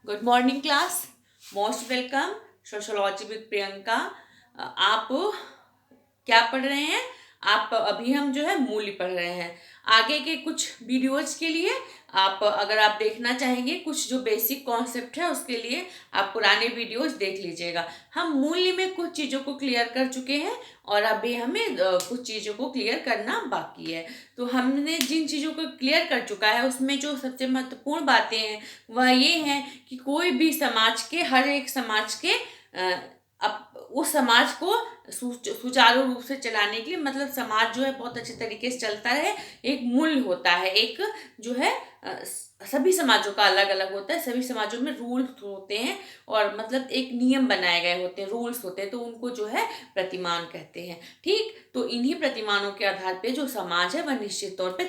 Good morning class. Most welcome. Sociology with Priyanka. आप क्या पढ़ रहे हैं? आप अभी हम जो है मूल्य पढ़ रहे हैं। आगे के कुछ वीडियोज के लिए आप अगर आप देखना चाहेंगे कुछ जो बेसिक कॉन्सेप्ट है उसके लिए आप पुराने वीडियोज देख लीजिएगा। हम मूल्य में कुछ चीज़ों को क्लियर कर चुके हैं और अभी हमें कुछ चीज़ों को क्लियर करना बाकी है। तो हमने जिन चीज़ों को क्लियर कर चुका है उसमें जो सबसे महत्वपूर्ण बातें हैं वह ये है कि कोई भी समाज के हर एक समाज के उस समाज को सुचारू रूप से चलाने के लिए मतलब समाज जो है बहुत अच्छे तरीके से चलता रहे, एक मूल्य होता है। एक जो है सभी समाजों का अलग अलग होता है, सभी समाजों में रूल्स होते हैं और मतलब एक नियम बनाए गए होते हैं, रूल्स होते हैं, तो उनको जो है प्रतिमान कहते हैं। ठीक, तो इन्हीं प्रतिमानों के आधार पे जो समाज है वह निश्चित तौर पे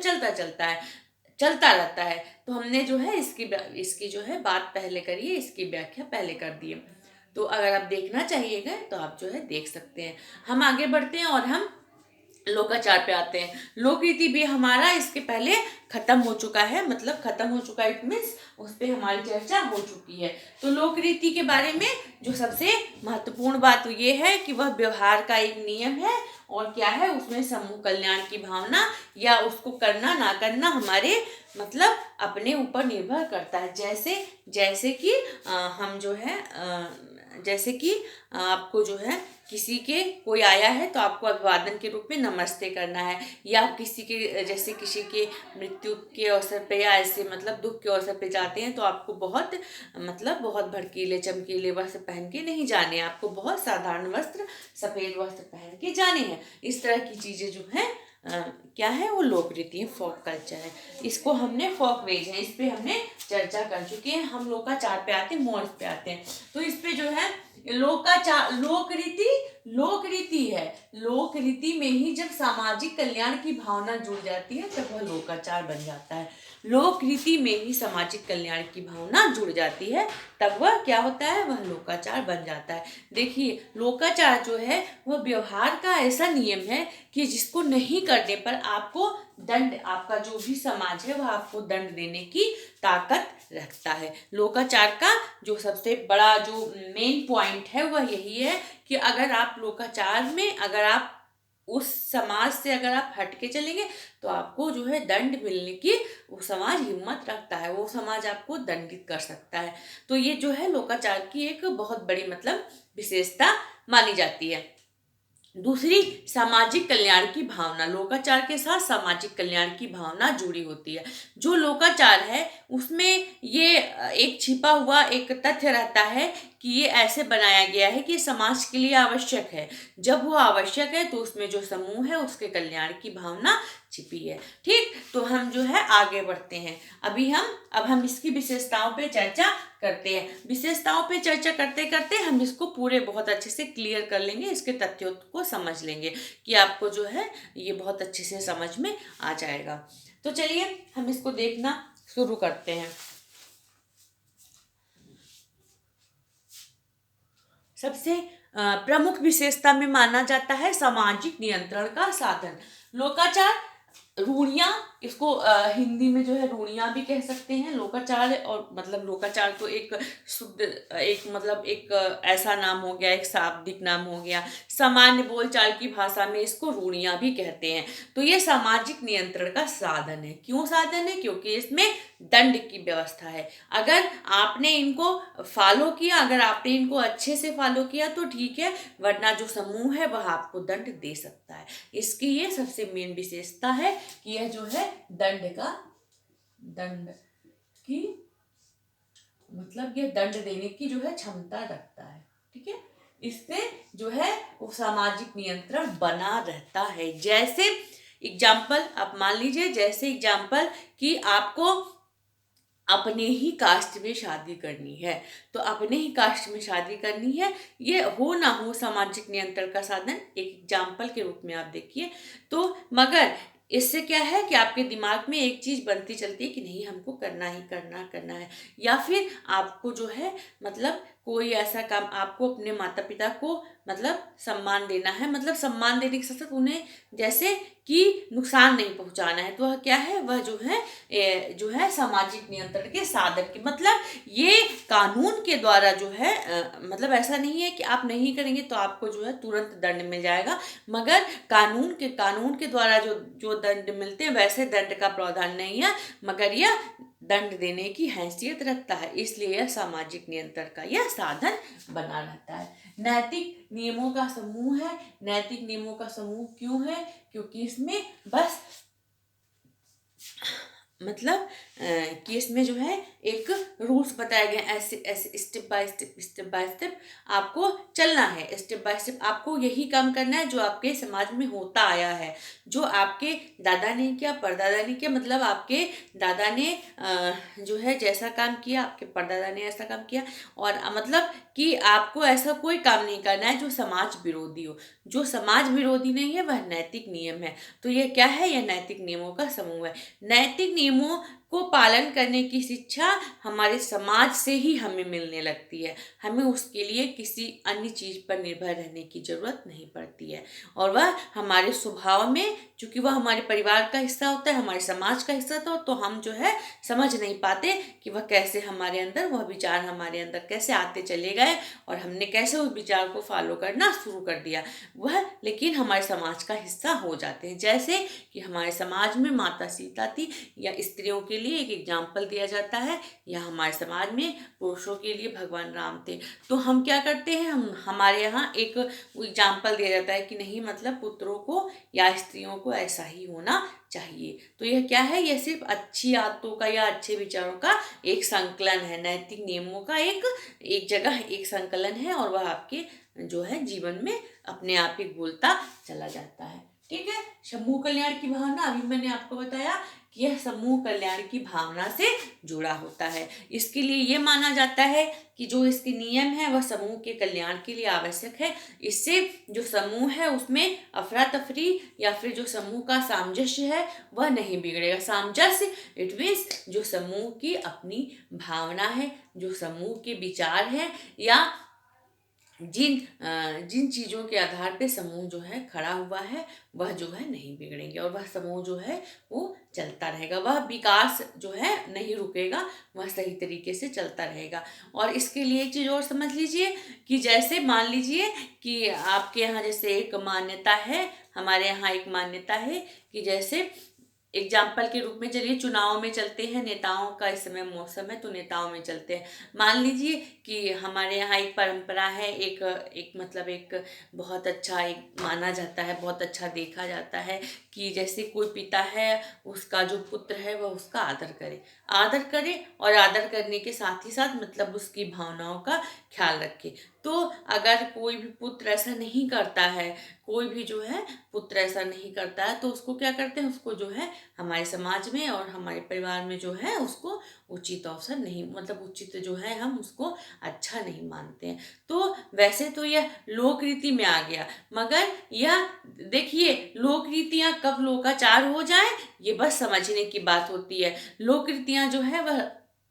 चलता रहता है। तो हमने जो है इसकी जो है बात पहले करी है, इसकी व्याख्या पहले कर दी है। तो अगर आप देखना चाहिएगा तो आप जो है देख सकते हैं। हम आगे बढ़ते हैं और हम लोकाचार पे आते हैं। लोक रीति भी हमारा इसके पहले खत्म हो चुका है, मतलब खत्म हो चुका है, इट मीन्स उस पर हमारी चर्चा हो चुकी है। तो लोक रीति के बारे में जो सबसे महत्वपूर्ण बात तो ये है कि वह व्यवहार का एक नियम है और क्या है उसमें समूह कल्याण की भावना या उसको करना ना करना हमारे मतलब अपने ऊपर निर्भर करता है। जैसे जैसे कि हम जो है जैसे कि आपको जो है किसी के कोई आया है तो आपको अभिवादन के रूप में नमस्ते करना है, या किसी के जैसे किसी के मृत्यु के अवसर पे या ऐसे मतलब दुख के अवसर पे जाते हैं तो आपको बहुत भड़कीले चमकीले वस्त्र पहन के नहीं जाने, आपको बहुत साधारण वस्त्र सफ़ेद वस्त्र पहन के जाने हैं। इस तरह की चीज़ें जो है क्या है वो लोक रीति है, फोक कल्चर है। इसको हमने फोक वेज है, इस पे हमने चर्चा कर चुके हैं। हम लोकाचार पे आते हैं, मोर्स पे आते हैं। तो इस पे जो है लोक रीति है। लोक रीति में ही जब सामाजिक कल्याण की भावना जुड़ जाती है तब वह लोकाचार बन जाता है। लोक रीति में ही सामाजिक कल्याण की भावना जुड़ जाती है तब वह क्या होता है, वह लोकाचार बन जाता है। देखिए, लोकाचार जो है वह व्यवहार का ऐसा नियम है कि जिसको नहीं करने पर आपको दंड, आपका जो भी समाज है वह आपको दंड देने की ताकत रखता है। लोकाचार का जो सबसे बड़ा जो मेन पॉइंट है वह यही है कि अगर आप लोकाचार में अगर आप उस समाज से अगर आप हट के चलेंगे तो आपको जो है दंड मिलने की वो समाज हिम्मत रखता है, वो समाज आपको दंडित कर सकता है। तो ये जो है लोकाचार की एक बहुत बड़ी मतलब विशेषता मानी जाती है। दूसरी, सामाजिक कल्याण की भावना। लोकाचार के साथ सामाजिक कल्याण की भावना जुड़ी होती है। जो लोकाचार है उसमें ये एक छिपा हुआ एक तथ्य रहता है कि ये ऐसे बनाया गया है कि समाज के लिए आवश्यक है। जब वो आवश्यक है तो उसमें जो समूह है उसके कल्याण की भावना छिपी है। ठीक, तो हम जो है आगे बढ़ते हैं। अब हम इसकी विशेषताओं पे चर्चा करते हैं। विशेषताओं पे चर्चा करते करते हम इसको पूरे बहुत अच्छे से क्लियर कर लेंगे, इसके तथ्यों को समझ लेंगे कि आपको जो है ये बहुत अच्छे से समझ में आ जाएगा। तो चलिए हम इसको देखना शुरू करते हैं। सबसे प्रमुख विशेषता में माना जाता है सामाजिक नियंत्रण का साधन। लोकाचार रूढ़ियाँ, इसको हिंदी में जो है रूढ़ियाँ भी कह सकते हैं। लोकाचार और मतलब लोकाचार तो एक शुद्ध एक मतलब एक ऐसा नाम हो गया, एक शाब्दिक नाम हो गया। सामान्य बोलचाल की भाषा में इसको रूढ़ियाँ भी कहते हैं। तो ये सामाजिक नियंत्रण का साधन है। क्यों साधन है? क्योंकि इसमें दंड की व्यवस्था है। अगर आपने इनको फॉलो किया, अगर आपने इनको अच्छे से फॉलो किया तो ठीक है, वरना जो समूह है वह आपको दंड दे सकता है। इसकी ये सबसे मेन विशेषता है कि यह जो है दंड की मतलब ये दंड देने की जो है क्षमता रखता है। ठीक है, इससे जो है वो सामाजिक नियंत्रण बना रहता है। जैसे एग्जाम्पल आप मान लीजिए, जैसे एग्जाम्पल कि आपको अपने ही कास्ट में शादी करनी है, तो अपने ही कास्ट में शादी करनी है, ये हो ना हो सामाजिक नियंत्रण का साधन एक एग्जाम्पल के रूप में आप देखिए। तो मगर इससे क्या है कि आपके दिमाग में एक चीज़ बनती चलती है कि नहीं हमको करना ही करना है, या फिर आपको जो है मतलब कोई ऐसा काम आपको अपने माता पिता को मतलब सम्मान देना है, मतलब सम्मान देने के साथ साथ उन्हें जैसे कि नुकसान नहीं पहुंचाना है, तो वह क्या है, वह जो है सामाजिक नियंत्रण के साधन की, मतलब ये कानून के द्वारा जो है मतलब ऐसा नहीं है कि आप नहीं करेंगे तो आपको जो है तुरंत दंड मिल जाएगा, मगर कानून के द्वारा जो जो दंड मिलते हैं वैसे दंड का प्रावधान नहीं है, मगर यह दंड देने की हैसियत रखता है, इसलिए यह सामाजिक नियंत्रण का यह साधन बना रहता है। नैतिक नियमों का समूह है। नैतिक नियमों का समूह क्यों है? क्योंकि इसमें बस मतलब कि इसमें जो है एक रूल्स बताए गए, ऐसे ऐसे स्टेप बाय स्टेप आपको चलना है, स्टेप बाय स्टेप आपको यही काम करना है जो आपके समाज में होता आया है, जो आपके दादा ने किया, परदादा ने किया, मतलब आपके दादा ने जो है जैसा काम किया, आपके परदादा ने ऐसा काम किया, और मतलब कि आपको ऐसा कोई काम नहीं करना है जो समाज विरोधी हो। जो समाज विरोधी नहीं है वह नैतिक नियम है। तो ये क्या है? यह नैतिक नियमों का समूह है। नैतिक नियमों को पालन करने की शिक्षा हमारे समाज से ही हमें मिलने लगती है, हमें उसके लिए किसी अन्य चीज पर निर्भर रहने की जरूरत नहीं पड़ती है, और वह हमारे स्वभाव में, चूंकि वह हमारे परिवार का हिस्सा होता है, हमारे समाज का हिस्सा, तो हम जो है समझ नहीं पाते कि वह कैसे हमारे अंदर, वह विचार हमारे अंदर कैसे आते चले गए और हमने कैसे उस विचार को फॉलो करना शुरू कर दिया, वह लेकिन हमारे समाज का हिस्सा हो जाते हैं। जैसे कि हमारे समाज में माता सीता थी, या स्त्रियों के लिए एक एग्जाम्पल दिया जाता है, या हमारे समाज में पुरुषों के लिए भगवान राम थे। तो हम क्या करते हैं, हमारे यहाँ एक एग्जाम्पल दिया जाता है कि नहीं, मतलब पुत्रों को या स्त्रियों को ऐसा ही होना चाहिए। तो यह क्या है? यह सिर्फ अच्छी आदतों का या अच्छे विचारों का एक संकलन है, नैतिक नियमों का एक जगह एक संकलन है, और वह आपके जो है जीवन में अपने आप ही घुलता चला जाता है। ठीक है। समूह कल्याण की भावना, अभी मैंने आपको बताया कि यह समूह कल्याण की भावना से जुड़ा होता है। इसके लिए ये माना जाता है कि जो इसके नियम है वह समूह के कल्याण के लिए आवश्यक है। इससे जो समूह है उसमें अफरा तफरी या फिर जो समूह का सामंजस्य है वह नहीं बिगड़ेगा। सामंजस्य इट मीन्स जो समूह की अपनी भावना है, जो समूह के विचार है, या जिन चीज़ों के आधार पे समूह जो है खड़ा हुआ है वह जो है नहीं बिगड़ेंगे, और वह समूह जो है वो चलता रहेगा, वह विकास जो है नहीं रुकेगा, वह सही तरीके से चलता रहेगा। और इसके लिए एक चीज़ और समझ लीजिए कि जैसे मान लीजिए कि आपके यहाँ जैसे एक मान्यता है, हमारे यहाँ एक मान्यता है कि जैसे एग्जाम्पल के रूप में चलिए चुनाव में चलते हैं, नेताओं का इस समय मौसम है तो नेताओं में चलते हैं। मान लीजिए कि हमारे यहाँ एक परंपरा है, एक मतलब एक बहुत अच्छा एक माना जाता है, बहुत अच्छा देखा जाता है कि जैसे कोई पिता है, उसका जो पुत्र है वह उसका आदर करे और आदर करने के साथ ही साथ मतलब उसकी भावनाओं का ख्याल रखे। तो अगर कोई भी पुत्र ऐसा नहीं करता है, कोई भी जो है पुत्र ऐसा नहीं करता है, तो उसको क्या करते हैं, उसको जो है हमारे समाज में और हमारे परिवार में जो है उसको उचित अवसर नहीं, मतलब उचित जो है हम उसको अच्छा नहीं मानते हैं। तो वैसे तो यह लोक रीति में आ गया, मगर यह देखिए लोक रीतियाँ कब लोकाचार हो जाए ये बस समझने की बात होती है। लोक रीतियाँ जो है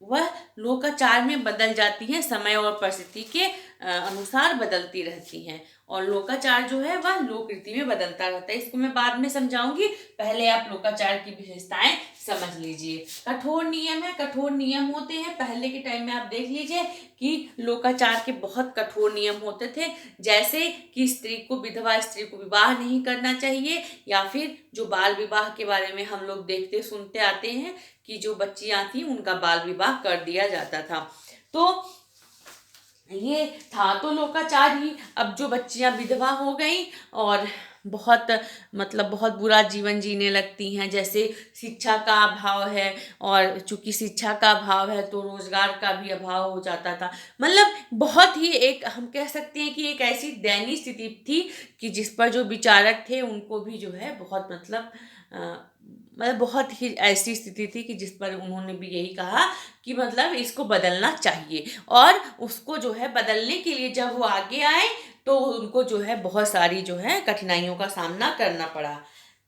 वह लोकाचार में बदल जाती हैं, समय और परिस्थिति के अनुसार बदलती रहती हैं, और लोकाचार जो है वह लोक रीति में बदलता रहता है। इसको मैं बाद में समझाऊंगी, पहले आप लोकाचार की विशेषताएं समझ लीजिए। कठोर नियम है, कठोर नियम होते हैं, पहले के टाइम में आप देख लीजिए कि लोकाचार के बहुत कठोर नियम होते थे, जैसे कि विधवा स्त्री को विवाह नहीं करना चाहिए, या फिर जो बाल विवाह के बारे में हम लोग देखते सुनते आते हैं कि जो बच्चियां थी उनका बाल विवाह कर दिया जाता था। तो ये था तो लोकाचार ही। अब जो बच्चियां विधवा हो गई और बहुत मतलब बहुत बुरा जीवन जीने लगती हैं, जैसे शिक्षा का अभाव है, और चूंकि शिक्षा का अभाव है तो रोजगार का भी अभाव हो जाता था, मतलब बहुत ही एक हम कह सकते हैं कि एक ऐसी दयनीय स्थिति थी कि जिस पर जो विचारक थे उनको भी जो है बहुत मतलब बहुत ही ऐसी स्थिति थी कि जिस पर उन्होंने भी यही कहा कि मतलब इसको बदलना चाहिए, और उसको जो है बदलने के लिए जब वो आगे आए तो उनको जो है बहुत सारी जो है कठिनाइयों का सामना करना पड़ा।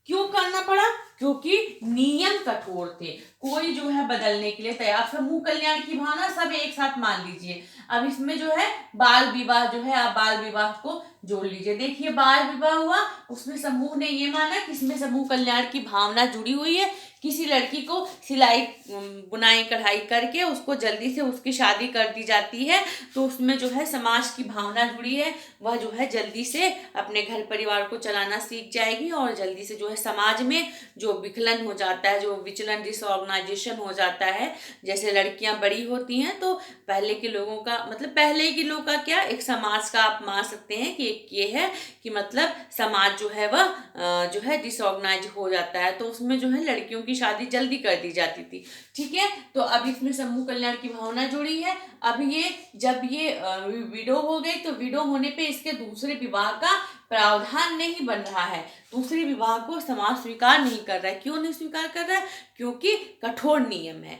क्यों करना पड़ा? क्योंकि नियम कठोर थे, कोई जो है बदलने के लिए तैयार। समूह कल्याण की भावना सब एक साथ मान लीजिए। अब इसमें जो है बाल विवाह जो है, आप बाल विवाह को जोड़ लीजिए। देखिए बाल विवाह हुआ, उसमें समूह ने ये माना कि इसमें समूह कल्याण की भावना जुड़ी हुई है। किसी लड़की को सिलाई बुनाई कढ़ाई करके उसको जल्दी से उसकी शादी कर दी जाती है, तो उसमें जो है समाज की भावना जुड़ी है, वह जो है जल्दी से अपने घर परिवार को चलाना सीख जाएगी और जल्दी से जो है समाज में जो विखलन हो जाता है, जो विचलन डिसऑर्गेनाइजेशन हो जाता है, जैसे लड़कियां बड़ी होती हैं तो पहले के लोगों का मतलब पहले के लोग का क्या, एक समाज का आप मान सकते हैं कि एक ये है कि मतलब समाज जो है वह जो है डिसऑर्गेनाइज हो जाता है, तो उसमें जो है लड़कियों की शादी जल्दी कर दी जाती थी। ठीक है, तो अब इसमें समूह कल्याण की भावना जुड़ी है। अब ये जब ये विडो हो गई तो विडो होने पे इसके दूसरे विवाह का प्रावधान नहीं बन रहा है, दूसरे विवाह को समाज स्वीकार नहीं कर रहा है। क्यों नहीं स्वीकार कर रहा है? क्योंकि कठोर नियम है,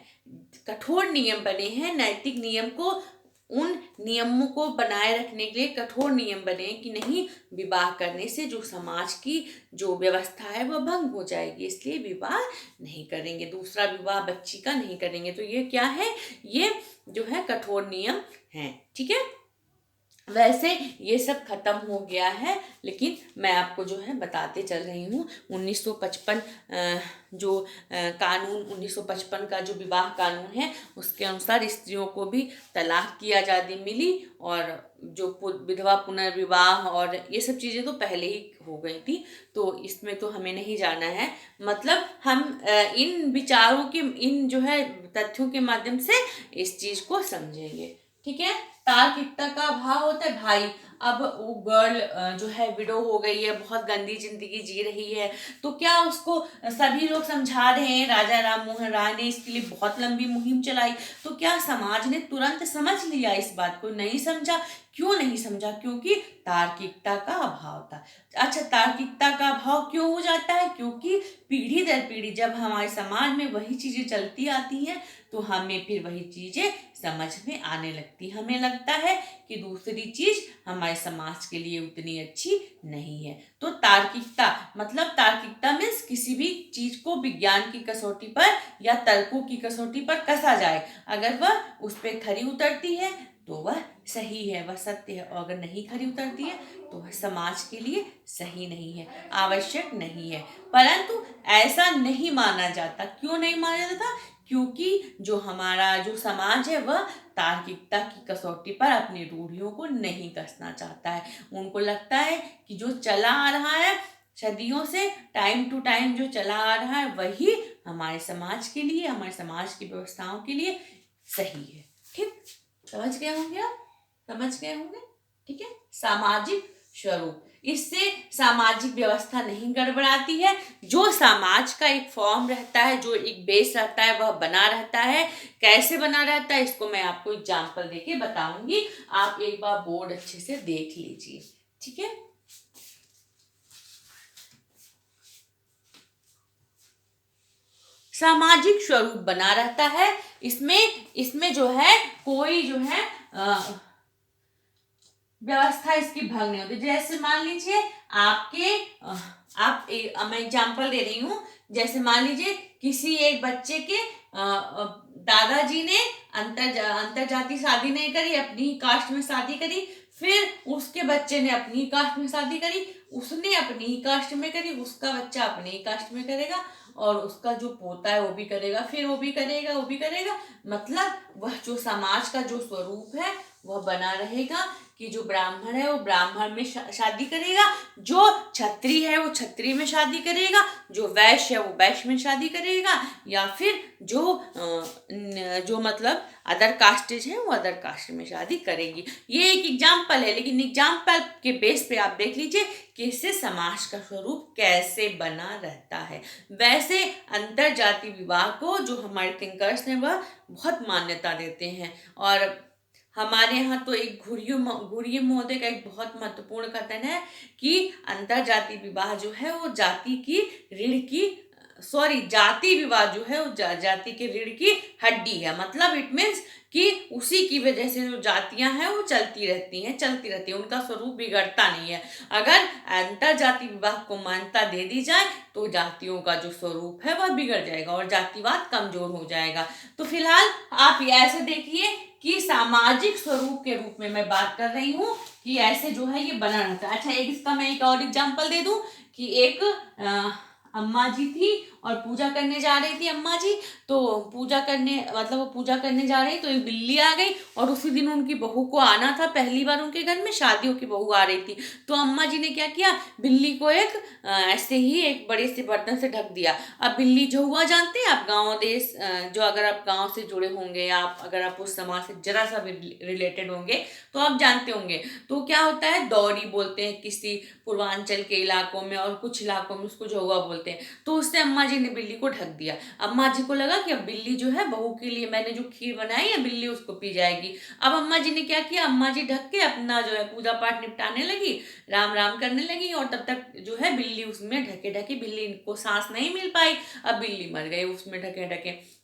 कठोर नियम बने हैं, नैतिक नियम को, उन नियमों को बनाए रखने के लिए कठोर नियम बने कि नहीं, विवाह करने से जो समाज की जो व्यवस्था है वह भंग हो जाएगी, इसलिए विवाह नहीं करेंगे, दूसरा विवाह बच्ची का नहीं करेंगे। तो ये क्या है? ये जो है कठोर नियम है। ठीक है, वैसे ये सब खत्म हो गया है, लेकिन मैं आपको जो है बताते चल रही हूँ 1955 जो कानून 1955 का जो विवाह कानून है उसके अनुसार स्त्रियों को भी तलाक की आज़ादी मिली, और जो विधवा पुनर्विवाह और ये सब चीज़ें तो पहले ही हो गई थी, तो इसमें तो हमें नहीं जाना है। मतलब हम इन विचारों के, इन जो है तथ्यों के माध्यम से इस चीज़ को समझेंगे। ठीक है, तार्किकता का अभाव होता है भाई। अब वो गर्ल जो है विडो हो गई है, बहुत गंदी जिंदगी जी रही है, तो क्या उसको सभी लोग समझा रहे हैं, राजा राम मोहन राय ने इसके लिए बहुत लंबी मुहिम चलाई, तो क्या समाज ने तुरंत समझ लिया इस बात को? नहीं समझा। क्यों नहीं समझा? क्योंकि तार्किकता का अभाव था। अच्छा, तार्किकता का अभाव क्यों हो जाता है? क्योंकि पीढ़ी दर पीढ़ी जब हमारे समाज में वही चीजें चलती आती हैं तो हमें फिर वही चीजें समझ में आने लगती, हमें लगता है कि दूसरी चीज हमारे समाज के लिए उतनी अच्छी नहीं है। तो तार्किकता मतलब, तार्किकता मीन्स किसी भी चीज को विज्ञान की कसौटी पर या तर्कों की कसौटी पर कसा जाए, अगर वह उस पर खरी उतरती है तो वह सही है, वह सत्य है, और अगर नहीं खरी उतरती है तो वह समाज के लिए सही नहीं है, आवश्यक नहीं है। परंतु ऐसा नहीं माना जाता। क्यों नहीं माना जाता? क्योंकि जो हमारा जो समाज है वह तार्किकता की कसौटी पर अपनी रूढ़ियों को नहीं कसना चाहता है। उनको लगता है कि जो चला आ रहा है सदियों से, टाइम टू टाइम जो चला आ रहा है वही हमारे समाज के लिए, हमारे समाज की व्यवस्थाओं के लिए सही है। ठीक, समझ गए होंगे आप? समझ गए होंगे? ठीक है, सामाजिक स्वरूप, इससे सामाजिक व्यवस्था नहीं गड़बड़ाती है। जो समाज का एक फॉर्म रहता है, जो एक बेस रहता है वह बना रहता है। कैसे बना रहता है इसको मैं आपको एग्जांपल देके बताऊंगी, आप एक बार बोर्ड अच्छे से देख लीजिए। ठीक है, सामाजिक स्वरूप बना रहता है, इसमें जो है कोई जो है व्यवस्था इसकी भंग नहीं होती। जैसे मान लीजिए मैं एग्जांपल दे रही हूँ, जैसे मान लीजिए किसी एक बच्चे के दादाजी ने अंतर जाति शादी नहीं करी, अपनी ही कास्ट में शादी करी, फिर उसके बच्चे ने अपनी ही कास्ट में शादी करी, उसने अपनी ही कास्ट में करी, उसका बच्चा अपनी ही कास्ट में करेगा, और उसका जो पोता है वो भी करेगा, फिर वो भी करेगा, वो भी करेगा। मतलब वह जो समाज का जो स्वरूप है वह बना रहेगा कि जो ब्राह्मण है वो ब्राह्मण में शादी करेगा, जो क्षत्रिय है वो क्षत्रिय में शादी करेगा, जो वैश्य है वो वैश्य में शादी करेगा, या फिर जो मतलब अदर कास्टेज है वो अदर कास्ट में शादी करेगी। ये एक एग्जाम्पल है, लेकिन एग्जाम्पल के बेस पे आप देख लीजिए कि इससे समाज का स्वरूप कैसे बना रहता है। वैसे अंतर जाति विवाह को जो हमारे थिंकर्स हैं वह बहुत मान्यता देते हैं, और हमारे यहाँ तो एक घुरिये महोदय का एक बहुत महत्वपूर्ण कथन है कि अंतर जाति विवाह जो है वो जाति की रीढ़ की सॉरी, जाति विवाद जो है वो जाति के रीढ़ की हड्डी है। मतलब इट मीन्स कि उसी की वजह से जो जातियां हैं वो चलती रहती हैं, उनका स्वरूप बिगड़ता नहीं है। अगर अंतर जाति विवाह को मान्यता दे दी जाए तो जातियों का जो स्वरूप है वह बिगड़ जाएगा और जातिवाद कमजोर हो जाएगा। तो फिलहाल आप ये ऐसे देखिए कि सामाजिक स्वरूप के रूप में मैं बात कर रही हूँ कि ऐसे जो है ये बना रहता है। अच्छा, इसका मैं एक और एग्जांपल दे दूं कि एक अम्मा जी थी और पूजा करने जा रही थी अम्मा जी। तो पूजा करने मतलब वो पूजा करने जा रही तो एक बिल्ली आ गई और उसी दिन उनकी बहू को आना था, पहली बार उनके घर में शादियों की बहू आ रही थी। तो अम्मा जी ने क्या किया, बिल्ली को एक ऐसे ही एक बड़े से बर्तन से ढक दिया। अब बिल्ली जो हुआ जानते हैं आप, गाँव देश जो अगर आप गाँव से जुड़े होंगे या आप अगर आप उस समाज से जरा सा भी रिलेटेड होंगे तो आप जानते होंगे। तो क्या होता है, दौरी बोलते हैं किसी पूर्वांचल के इलाकों में और कुछ इलाकों में उसको झौवा बोलते हैं। तो उससे अम्मा जी ने बिल्ली को ढक दिया। अम्मा जी को लगा कि अब बिल्ली जो है बहू के लिए मैंने जो खीर बनाई है बिल्ली उसको पी जाएगी। अब अम्मा जी ने क्या किया, अम्मा जी ढक के अपना जो है पूजा पाठ निपटाने लगी, राम राम करने लगी और तब तक जो है बिल्ली उसमें ढके ढके, बिल्ली को सांस नहीं मिल पाई, अब बिल्ली मर गई उसमें ढके ढके।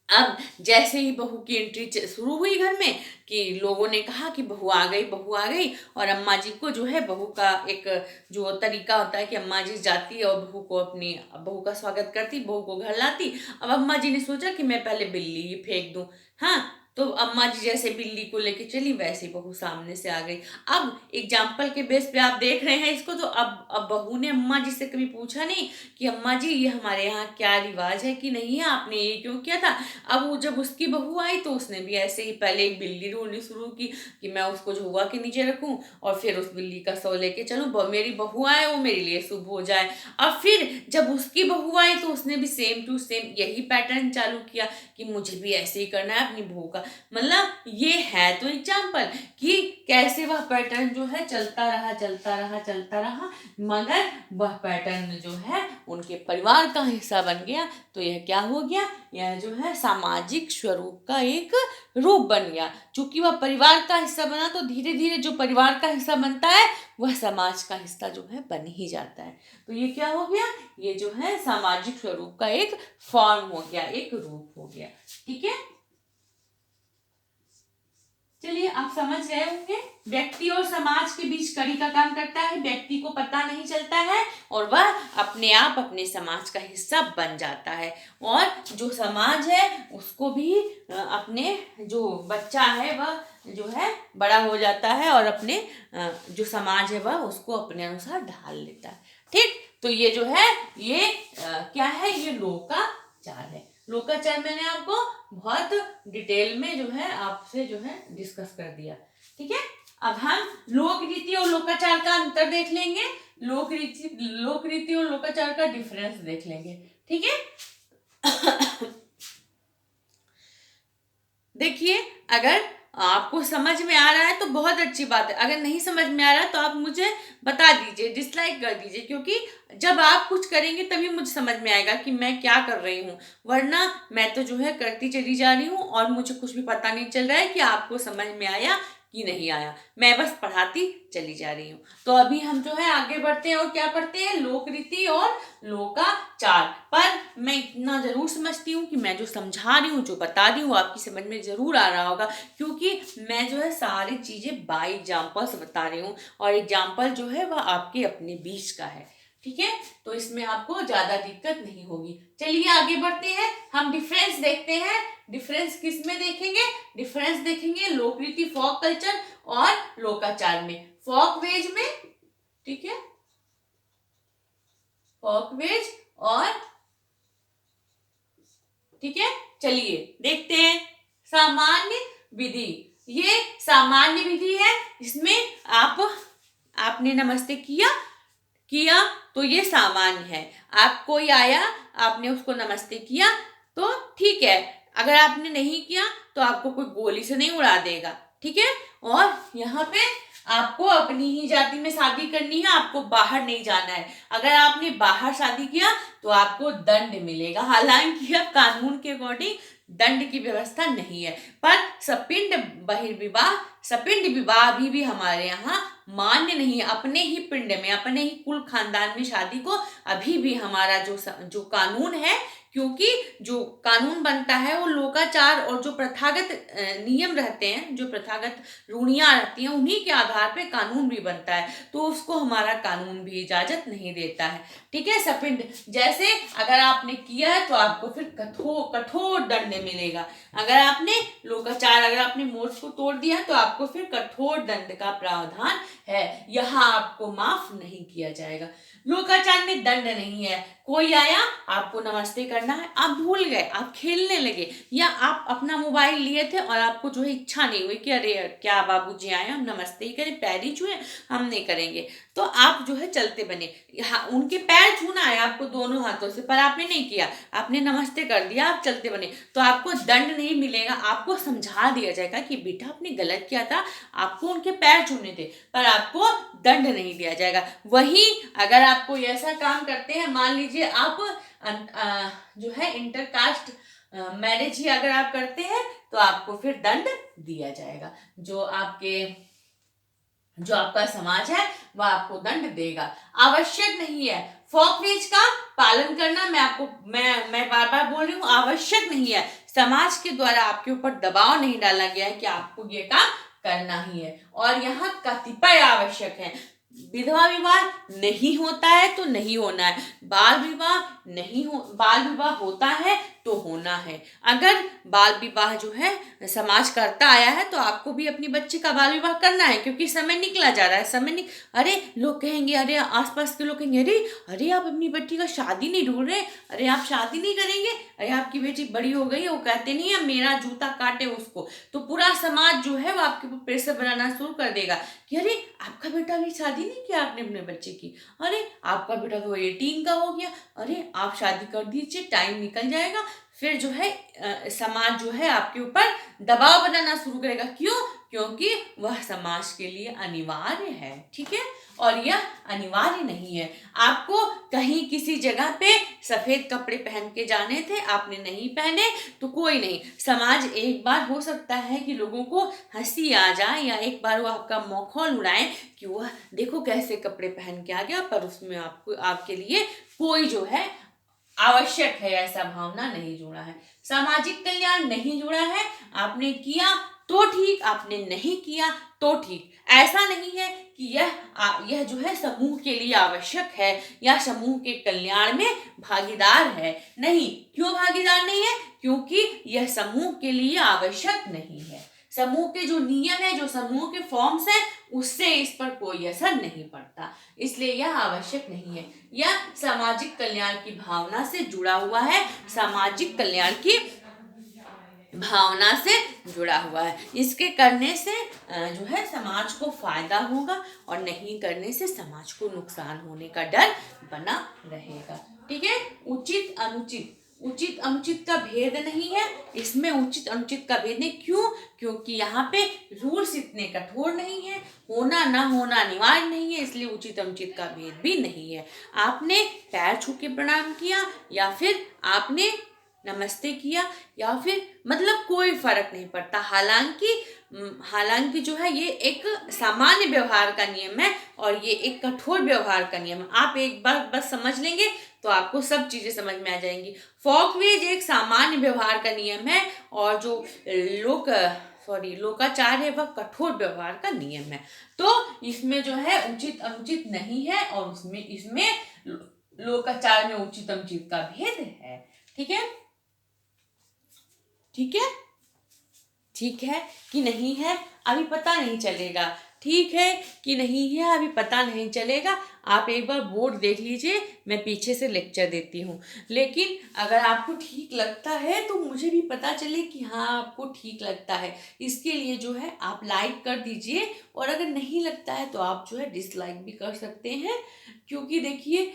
अब जैसे ही बहू की एंट्री शुरू हुई घर में कि लोगों ने कहा कि बहू आ गई, बहू आ गई। और अम्मा जी को जो है बहू का एक जो तरीका होता है कि अम्मा जी जाती और बहू को अपनी बहू का स्वागत करती, बहू को घर लाती। अब अम्मा जी ने सोचा कि मैं पहले बिल्ली ही फेंक दूं। हाँ, तो अम्मा जी जैसे बिल्ली को लेके चली वैसे ही बहू सामने से आ गई। अब एग्जाम्पल के बेस पे आप देख रहे हैं इसको। तो अब बहू ने अम्मा जी से कभी पूछा नहीं कि अम्मा जी ये हमारे यहाँ क्या रिवाज है कि नहीं है, आपने ये क्यों किया था। अब वो जब उसकी बहू आई तो उसने भी ऐसे ही पहले एक बिल्ली ढूंढनी शुरू की कि मैं उसको झुआ के नीचे रखूं और फिर उस बिल्ली का सौ लेके चलूं, मेरी बहू आए वो मेरे लिए शुभ हो जाए। अब फिर जब उसकी बहू आई तो उसने भी सेम टू सेम यही पैटर्न चालू किया कि मुझे भी ऐसे ही करना है अपनी बहू का। मतलब ये है तो एग्जाम्पल कि कैसे वह पैटर्न जो है चलता रहा मगर वह पैटर्न जो है उनके परिवार का हिस्सा बन गया। तो यह क्या हो गया, यह जो है सामाजिक स्वरूप का एक रूप बन गया। चूंकि वह परिवार का हिस्सा बना तो धीरे धीरे जो परिवार का हिस्सा बनता है वह समाज का हिस्सा जो है बन ही जाता है। तो ये क्या हो गया, ये जो है सामाजिक स्वरूप का एक फॉर्म हो गया, एक रूप हो गया। ठीक है, चलिए आप समझ गए होंगे। व्यक्ति और समाज के बीच कड़ी का काम करता है, व्यक्ति को पता नहीं चलता है और वह अपने आप अपने समाज का हिस्सा बन जाता है। और जो समाज है उसको भी अपने जो बच्चा है वह जो है बड़ा हो जाता है और अपने जो समाज है वह उसको अपने अनुसार ढाल लेता है। ठीक, तो ये जो है ये क्या है, ये लोकाचार है। लोकाचार मैंने आपको बहुत डिटेल में जो है आपसे जो है डिस्कस कर दिया। ठीक है, अब हम लोक रीति और लोकाचार का अंतर देख लेंगे, लोक रीति और लोकाचार का डिफरेंस देख लेंगे। ठीक है देखिए, अगर आपको समझ में आ रहा है तो बहुत अच्छी बात है, अगर नहीं समझ में आ रहा है तो आप मुझे बता दीजिए, डिसलाइक कर दीजिए, क्योंकि जब आप कुछ करेंगे तभी मुझे समझ में आएगा कि मैं क्या कर रही हूँ। वरना मैं तो जो है करती चली जा रही हूँ और मुझे कुछ भी पता नहीं चल रहा है कि आपको समझ में आया कि नहीं आया, मैं बस पढ़ाती चली जा रही हूँ। तो अभी हम जो है आगे बढ़ते हैं और क्या पढ़ते हैं, लोक रीति और लोकाचार। पर मैं इतना जरूर समझती हूँ कि मैं जो समझा रही हूँ, जो बता रही हूँ, आपकी समझ में जरूर आ रहा होगा, क्योंकि मैं जो है सारी चीजें बाय एग्जाम्पल्स बता रही हूँ और एग्जाम्पल जो है वह आपके अपने बीच का है। ठीक है, तो इसमें आपको ज्यादा दिक्कत नहीं होगी। चलिए आगे बढ़ते हैं, हम डिफरेंस देखते हैं। डिफरेंस किस में देखेंगे, डिफरेंस देखेंगे लोक रीति फोक कल्चर और लोकाचार में, फोक वेज में। ठीक है, फोक वेज और ठीक है, चलिए देखते हैं सामान्य विधि। ये सामान्य विधि है, इसमें आपने नमस्ते किया तो ये सामान्य है। आप कोई आया आपने उसको नमस्ते किया तो ठीक है, अगर आपने नहीं किया तो आपको कोई गोली से नहीं उड़ा देगा। ठीक है, और यहाँ पे आपको अपनी ही जाति में शादी करनी है, आपको बाहर नहीं जाना है। अगर आपने बाहर शादी किया तो आपको दंड मिलेगा। हालांकि अब कानून के अकॉर्डिंग दंड की व्यवस्था नहीं है, पर सपिंड बहिर्विवाह, सपिंड विवाह भी हमारे यहाँ मान्य नहीं है। अपने ही पिंड में, अपने ही कुल खानदान में शादी को अभी भी हमारा जो कानून है, क्योंकि जो कानून बनता है वो लोकाचार और जो प्रथागत नियम रहते हैं, जो प्रथागत रूढ़ियां रहती हैं, उन्हीं के आधार पे कानून भी बनता है, तो उसको हमारा कानून भी इजाजत नहीं देता है। ठीक है, सपिंड जैसे अगर आपने किया है तो आपको फिर कठोर कठोर दंड मिलेगा। अगर आपने लोकाचार, अगर आपने मोक्ष को तोड़ दिया है तो आपको फिर कठोर दंड का प्रावधान है, यहाँ आपको माफ नहीं किया जाएगा। लोकाचार में दंड नहीं है। कोई आया, आपको नमस्ते करना है, आप भूल गए, आप खेलने लगे, या आप अपना मोबाइल लिए थे और आपको जो है इच्छा नहीं हुई कि अरे क्या बाबूजी आए, हम नमस्ते ही करें, पैर ही छुए, हम नहीं करेंगे, तो आप जो है चलते बने। उनके पैर छूना है आपको दोनों हाथों से, पर आपने नहीं किया, आपने नमस्ते कर दिया, आप चलते बने, तो आपको दंड नहीं मिलेगा। आपको समझा दिया जाएगा कि बेटा आपने गलत किया था, आपको उनके पैर छूने थे, पर आपको दंड नहीं दिया जाएगा। वहीं अगर आप कोई ऐसा काम करते हैं, मान लीजिए आप जो है इंटरकास्ट मैरिज ही अगर आप करते हैं, तो आपको फिर दंड दिया जाएगा। जो आपका समाज है वह आपको दंड देगा। आवश्यक नहीं है फॉकवेज का पालन करना। मैं बार बार बोल रही हूँ, आवश्यक नहीं है। समाज के द्वारा आपके ऊपर दबाव नहीं डाला गया है कि आपको ये काम करना ही है। और यहाँ कतिपय आवश्यक है। विधवा विवाह नहीं होता है तो नहीं होना है, बाल विवाह होता है तो होना है। अगर बाल विवाह जो है समाज करता आया है तो आपको भी अपनी बच्ची का बाल विवाह करना है, क्योंकि समय निकला जा रहा है। अरे लोग कहेंगे, अरे आसपास के लोग कहेंगे, अरे आप अपनी बच्ची का शादी नहीं ढूंढ रहे, अरे आप शादी नहीं करेंगे, अरे आपकी बेटी बड़ी हो गई है, वो कहते नहीं है मेरा जूता काटे उसको, तो पूरा समाज जो है वो आपके ऊपर प्रेशर बनाना शुरू कर देगा कि अरे आपका बेटा अभी शादी नहीं किया आपने अपने बच्चे की, अरे आपका बेटा तो 18 का हो गया, अरे आप शादी कर दीजिए, टाइम निकल जाएगा। फिर जो है समाज जो है आपके ऊपर दबाव बनाना शुरू करेगा। क्यों? क्योंकि वह समाज के लिए अनिवार्य है। ठीक है, और यह अनिवार्य नहीं है। आपको कहीं किसी जगह पे सफेद कपड़े पहन के जाने थे, आपने नहीं पहने तो कोई नहीं, समाज एक बार हो सकता है कि लोगों को हंसी आ जाए, या एक बार वो आपका मखौल उड़ाए कि वह देखो कैसे कपड़े पहन के आ गया, पर उसमें आपको आपके लिए कोई जो है आवश्यक है ऐसा भावना नहीं जुड़ा है। सामाजिक कल्याण नहीं जुड़ा है। आपने किया तो ठीक, आपने नहीं किया तो ठीक। ऐसा नहीं है कि यह जो है समूह के लिए आवश्यक है या समूह के कल्याण में भागीदार है। नहीं, क्यों भागीदार नहीं है? क्योंकि यह समूह के लिए आवश्यक नहीं है। समूह के जो नियम है, जो समूह के फॉर्म्स हैं, उससे इस पर कोई असर नहीं पड़ता, इसलिए यह आवश्यक नहीं है। यह सामाजिक कल्याण की भावना से जुड़ा हुआ है, सामाजिक कल्याण की भावना से जुड़ा हुआ है। इसके करने से जो है समाज को फायदा होगा, और नहीं करने से समाज को नुकसान होने का डर बना रहेगा। ठीक है, उचित अनुचित, उचित अनुचित का भेद नहीं है इसमें। उचित अनुचित का भेद नहीं, क्यों? क्योंकि यहाँ पे रूल्स इतने कठोर नहीं है, होना ना होना अनिवार्य नहीं है, इसलिए उचित अनुचित का भेद भी नहीं है। आपने पैर छू के प्रणाम किया, या फिर आपने नमस्ते किया, या फिर मतलब कोई फर्क नहीं पड़ता। हालांकि जो है ये एक सामान्य व्यवहार का नियम है, और ये एक कठोर व्यवहार का नियम है। आप एक बार बस समझ लेंगे तो आपको सब चीजें समझ में आ जाएंगी। फॉकवेज एक सामान्य व्यवहार का नियम है, और जो लोकाचार है वह कठोर व्यवहार का नियम है। तो इसमें जो है उचित अनुचित नहीं है, और इसमें लोकाचार में उचित अनुचित का भेद है। ठीक है, ठीक है, ठीक है कि नहीं है अभी पता नहीं चलेगा। ठीक है कि नहीं है अभी पता नहीं चलेगा। आप एक बार बोर्ड देख लीजिए, मैं पीछे से लेक्चर देती हूँ। लेकिन अगर आपको ठीक लगता है तो मुझे भी पता चले कि हाँ आपको ठीक लगता है। इसके लिए जो है आप लाइक कर दीजिए, और अगर नहीं लगता है तो आप जो है डिसलाइक भी कर सकते हैं। क्योंकि देखिए,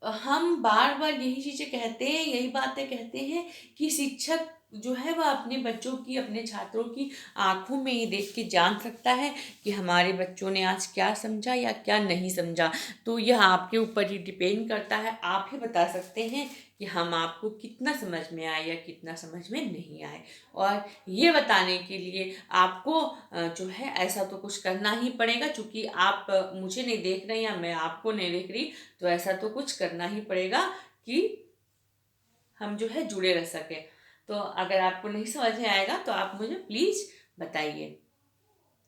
हम बार बार यही चीज़ें कहते हैं, यही बातें कहते हैं कि शिक्षक जो है वह अपने बच्चों की, अपने छात्रों की आंखों में ही देख के जान सकता है कि हमारे बच्चों ने आज क्या समझा या क्या नहीं समझा। तो यह आपके ऊपर ही डिपेंड करता है, आप ही बता सकते हैं कि हम आपको कितना समझ में आए या कितना समझ में नहीं आए। और ये बताने के लिए आपको जो है ऐसा तो कुछ करना ही पड़ेगा, क्योंकि आप मुझे नहीं देख रहे या मैं आपको नहीं देख रही, तो ऐसा तो कुछ करना ही पड़ेगा कि हम जो है जुड़े रह सके। तो अगर आपको नहीं समझ में आएगा तो आप मुझे प्लीज बताइए।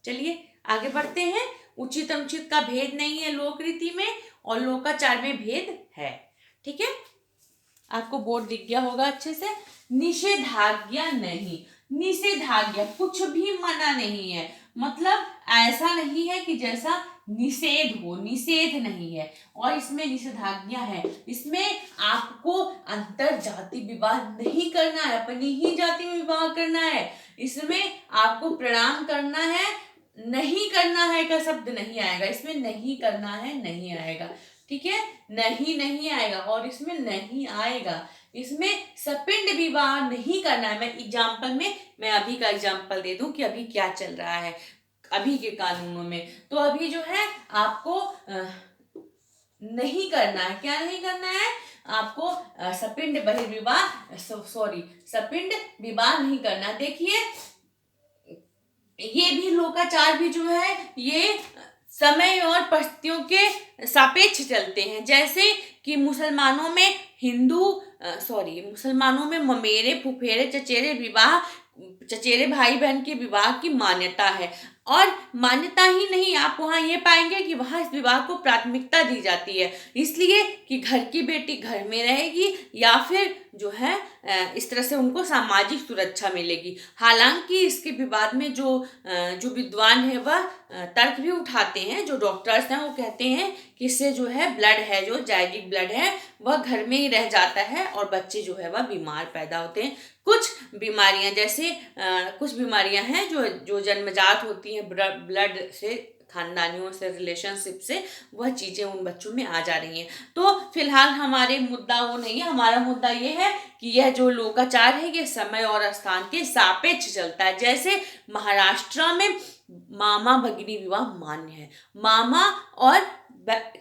चलिए आगे बढ़ते हैं। उचित अनुचित का भेद नहीं है लोक रीति में, और लोकाचार में भेद है। ठीक है, आपको बोर्ड दिख गया होगा अच्छे से। निषेधाज्ञा नहीं, निषेधाज्ञा कुछ भी मना नहीं है, मतलब ऐसा नहीं है कि जैसा निषेध हो, निषेध नहीं है। और इसमें निषेधाज्ञा है, इसमें आपको अंतर जाति विवाह नहीं करना है, अपनी ही जाति में विवाह करना है। इसमें आपको प्रणाम करना है, नहीं करना है का शब्द नहीं आएगा, इसमें नहीं करना है नहीं आएगा। ठीक है, नहीं नहीं आएगा, और इसमें नहीं आएगा। इसमें सपिंड विवाह नहीं करना है। मैं एग्जाम्पल में, मैं अभी का एग्जाम्पल दे दूं कि अभी क्या चल रहा है अभी के कानूनों में। तो अभी जो है आपको नहीं करना है, क्या नहीं करना है आपको, सपिंड बहिर्विवाह, सॉरी सपिंड विवाह नहीं करना। देखिए ये भी लोकाचार भी जो है ये समय और परिस्थितियों के सापेक्ष चलते हैं। जैसे कि मुसलमानों में मुसलमानों में ममेरे फुफेरे चचेरे विवाह, चचेरे भाई बहन के विवाह की मान्यता है। और मान्यता ही नहीं, आप वहाँ ये पाएंगे कि वहाँ इस विवाह को प्राथमिकता दी जाती है, इसलिए कि घर की बेटी घर में रहेगी, या फिर जो है इस तरह से उनको सामाजिक सुरक्षा मिलेगी। हालांकि इसके विवाद में जो विद्वान है वह तर्क भी उठाते हैं, जो डॉक्टर्स हैं वो कहते हैं कि इससे जो है ब्लड है, जो जायजिक ब्लड है वह घर में ही रह जाता है, और बच्चे जो है वह बीमार पैदा होते हैं। कुछ बीमारियां जैसे कुछ बीमारियां हैं जो जन्मजात होती हैं, ब्लड से, खानदानियों से, रिलेशनशिप से, वह चीज़ें उन बच्चों में आ जा रही हैं। तो फिलहाल हमारे मुद्दा वो नहीं है, हमारा मुद्दा ये है कि यह जो लोकाचार है ये समय और स्थान के सापेक्ष चलता है। जैसे महाराष्ट्र में मामा भगिनी विवाह मान्य है, मामा और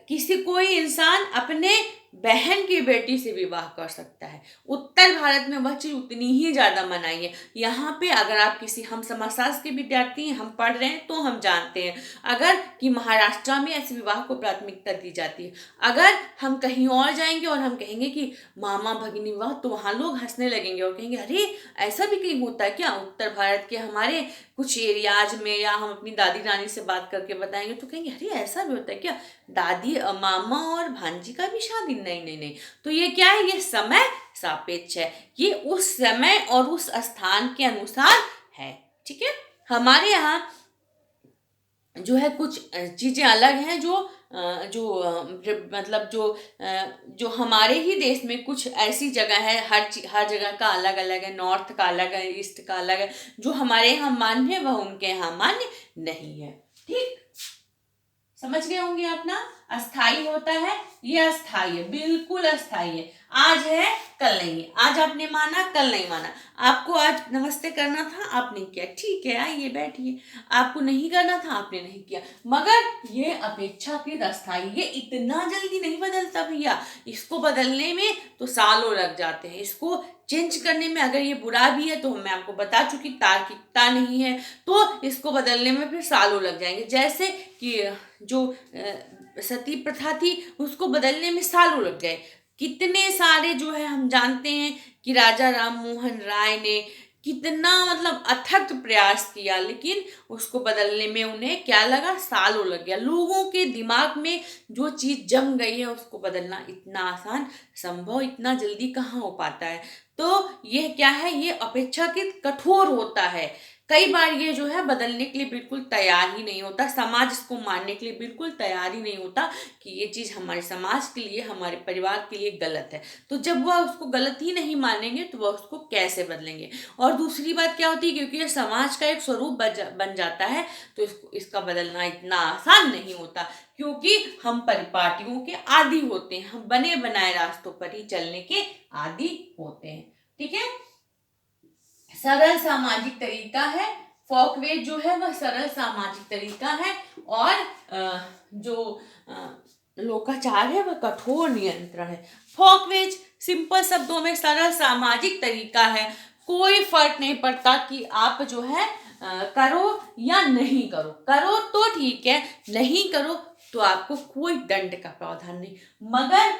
किसी कोई इंसान अपने बहन की बेटी से विवाह कर सकता है। उत्तर भारत में वह चीज उतनी ही ज्यादा मनाई है। यहाँ पे अगर आप किसी, हम समाजशास्त्र के विद्यार्थी हैं, हम पढ़ रहे हैं तो हम जानते हैं अगर कि महाराष्ट्र में ऐसे विवाह को प्राथमिकता दी जाती है। अगर हम कहीं और जाएंगे और हम कहेंगे कि मामा भगिनी विवाह, तो वहाँ लोग हंसने लगेंगे और कहेंगे अरे ऐसा भी कहीं होता है क्या। उत्तर भारत के हमारे कुछ एरियाज में, या हम अपनी दादी नानी से बात करके बताएंगे तो कहेंगे अरे ऐसा भी होता है क्या, दादी मामा और भांजी का भी शादी, नहीं नहीं नहीं। तो ये क्या है, ये समय सापेक्ष है, ये उस समय और उस स्थान के अनुसार है। ठीक है, हमारे यहाँ जो है कुछ चीज़ें अलग हैं, मतलब जो हमारे ही देश में कुछ ऐसी जगह है, हर जगह का अलग अलग है, नॉर्थ का अलग है, ईस्ट का अलग है। जो हमारे यहाँ मान्य है वह उनके यहाँ मान्य नहीं है। ठीक, समझ गए होंगे आप ना। अस्थाई होता है, ये अस्थाई है, बिल्कुल अस्थाई है। आज है कल नहीं है, आज आपने माना कल नहीं माना। आपको आज नमस्ते करना था आपने किया, ठीक है आइए बैठिए। आपको नहीं करना था आपने नहीं किया, मगर ये अपेक्षाकृत अस्थाई, ये इतना जल्दी नहीं बदलता भैया। इसको बदलने में तो सालों लग जाते हैं, इसको चेंज करने में। अगर ये बुरा भी है तो मैं आपको बता चुकी, तार्किकता नहीं है, तो इसको बदलने में फिर सालों लग जाएंगे। जैसे कि जो सती प्रथा थी उसको बदलने में सालों लग गए। कितने सारे जो है हम जानते हैं कि राजा राम मोहन राय ने कितना मतलब अथक प्रयास किया, लेकिन उसको बदलने में उन्हें क्या लगा, सालों लग गया। लोगों के दिमाग में जो चीज़ जम गई है उसको बदलना इतना आसान, संभव इतना जल्दी कहाँ हो पाता है। तो ये क्या है, ये अपेक्षाकृत कठोर होता है। कई बार ये जो है बदलने के लिए बिल्कुल तैयार ही नहीं होता, समाज इसको मानने के लिए बिल्कुल तैयार ही नहीं होता कि ये चीज़ हमारे समाज के लिए, हमारे परिवार के लिए गलत है। तो जब वह उसको गलत ही नहीं मानेंगे तो वह उसको कैसे बदलेंगे। और दूसरी बात क्या होती है, क्योंकि ये समाज का एक स्वरूप बन जाता है, तो इसका बदलना इतना आसान नहीं होता, क्योंकि हम परिपाटियों के आदी होते हैं, हम बने बनाए रास्तों पर ही चलने के आदी होते हैं। ठीक है, सरल सामाजिक तरीका है। फोकवेज जो है वह सरल सामाजिक तरीका है, और जो लोकाचार है वह कठोर नियंत्रण है। फोकवेज सिंपल शब्दों में सरल सामाजिक तरीका है। कोई फर्क नहीं पड़ता कि आप जो है करो या नहीं करो, करो तो ठीक है, नहीं करो तो आपको कोई दंड का प्रावधान नहीं। मगर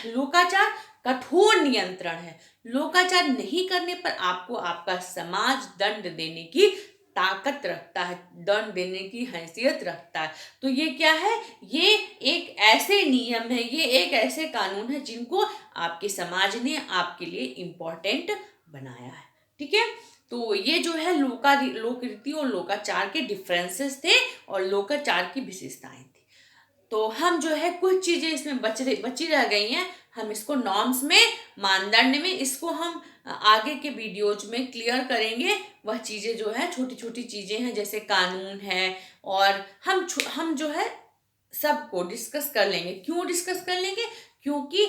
लोकाचार कठोर नियंत्रण है। लोकाचार नहीं करने पर आपको आपका समाज दंड देने की ताकत रखता है, दंड देने की हैसियत रखता है। तो ये क्या है, ये एक ऐसे नियम है, ये एक ऐसे कानून है जिनको आपके समाज ने आपके लिए इम्पोर्टेंट बनाया है। ठीक है, तो ये जो है लोकरीति और लोकाचार के डिफरेंसेस थे और लोकाचार की विशेषताएं थी। तो हम जो है कुछ चीजें इसमें बची रह गई हैं, हम इसको नॉर्म्स में, मानदंड में, इसको हम आगे के वीडियोज में क्लियर करेंगे। वह चीजें जो है छोटी छोटी चीजें हैं, जैसे कानून है, और हम जो है सबको डिस्कस कर लेंगे। क्यों डिस्कस कर लेंगे, क्योंकि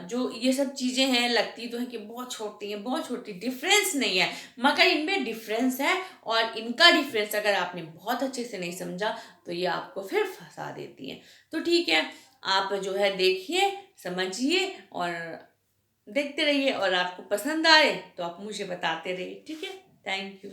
जो ये सब चीजें हैं लगती तो है कि बहुत छोटी हैं, बहुत छोटी, डिफरेंस नहीं है, मगर इनमें डिफरेंस है। और इनका डिफरेंस अगर आपने बहुत अच्छे से नहीं समझा तो ये आपको फिर फंसा देती है। तो ठीक है, आप जो है देखिए, समझिए और देखते रहिए, और आपको पसंद आए तो आप मुझे बताते रहिए। ठीक है, थैंक यू।